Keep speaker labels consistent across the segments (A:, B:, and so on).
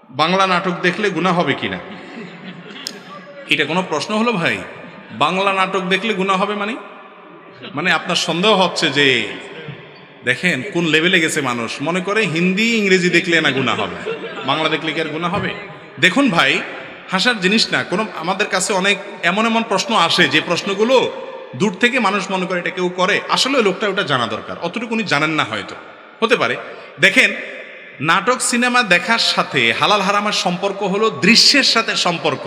A: বাংলা নাটক দেখলে গুনাহ হবে কিনা, এটা কোনো প্রশ্ন হলো ভাই? বাংলা নাটক দেখলে গুনাহ হবে মানে আপনার সন্দেহ হচ্ছে যে দেখেন কোন লেভেলে গেছে মানুষ, মনে করে হিন্দি ইংরেজি দেখলে না গুনাহ হবে, বাংলা দেখলে কি আর গুনাহ হবে? দেখুন ভাই, হাসার জিনিস না। কোনো আমাদের কাছে অনেক এমন এমন প্রশ্ন আসে যে প্রশ্নগুলো দূর থেকে মানুষ মনে করে এটা কেউ করে, আসলে ওই লোকটা ওটা জানা দরকার, অতটুকু উনি জানেন না, হয়তো হতে পারে। দেখেন, নাটক সিনেমা দেখার সাথে হালাল হারামের সম্পর্ক হলো দৃশ্যের সাথে সম্পর্ক,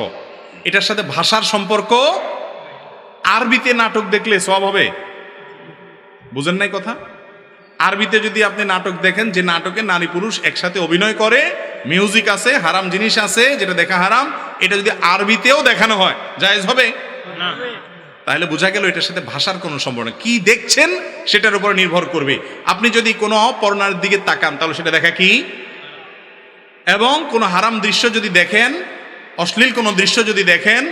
A: এটার সাথে ভাষার সম্পর্ক। আরবিতে নাটক দেখলে সওয়াব হবে, বুঝেন নাই কথা? আরবিতে যদি আপনি নাটক দেখেন যে নাটকে নারী পুরুষ একসাথে অভিনয় করে, মিউজিক আছে, হারাম জিনিস আছে যেটা দেখা হারাম, এটা যদি আরবিতেও দেখানো হয় জায়েজ হবে না? তাহলে বোঝা গেল এটার সাথে ভাষার কোনো সম্পর্ক নেই। কি দেখছেন সেটার উপর নির্ভর করবে। আপনি যদি কোনো পর্নোর দিকে তাকান তাহলে সেটা দেখা কি, এবং কোনো হারাম দৃশ্য যদি দেখেন, অশ্লীল কোনো দৃশ্য যদি দেখেন,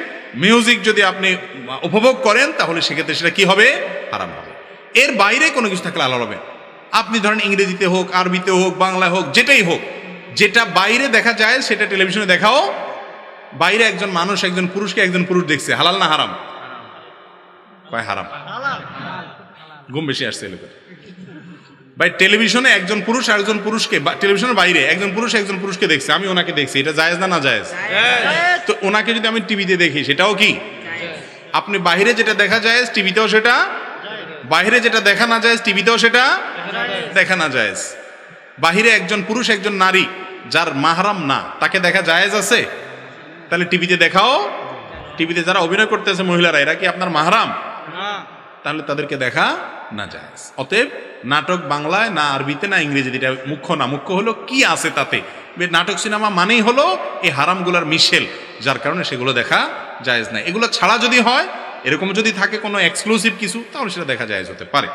A: মিউজিক যদি আপনি উপভোগ করেন, তাহলে সেক্ষেত্রে সেটা কি হবে? হারাম হবে। এর বাইরে কোনো কিছু থাকলে হালাল হবে। আপনি ধরেন ইংরেজিতে হোক, আরবিতে হোক, বাংলায় হোক, যেটাই হোক, যেটা বাইরে দেখা যায় সেটা টেলিভিশনে দেখাও। বাইরে একজন মানুষ একজন পুরুষকে একজন পুরুষ দেখছে, হালাল না হারাম? কয় হারাম। ঘুম বেশি আসছে এলাকার ভাই। টেলিভিশনে একজন পুরুষ আরেকজন পুরুষকে, টেলিভিশনের বাইরে একজন পুরুষ একজন পুরুষকে দেখছে, আমি ওনাকে দেখছি, এটা জায়েজ না? না জায়েজ? তো ওনাকে যদি আমি টিভিতে দেখি সেটাও কি? আপনি বাইরে যেটা দেখা যায় টিভিতেও সেটা, বাইরে যেটা দেখা না যায় টিভিতেও সেটা দেখা না যায়। বাহিরে একজন পুরুষ একজন নারী যার মাহরাম না, তাকে দেখা জায়েজ আছে? তাহলে টিভিতে দেখাও। টিভিতে যারা অভিনয় করতেছে মহিলারা, এরা কি আপনার মাহরাম? তাহলে তাদেরকে দেখা না জায়েজ। অতএব নাটক বাংলায় না আরবিতে না ইংরেজিতে, এটা মুখ্য না। মুখ্য হলো কি আছে তাতে। নাটক সিনেমা মানেই হলো এই হারামগুলার মিশেল, যার কারণে সেগুলো দেখা জায়েজ নাই। এগুলো ছাড়া যদি হয়, এরকম যদি থাকে কোনো এক্সক্লুসিভ কিছু, তাহলে সেটা দেখা জায়েজ হতে পারে।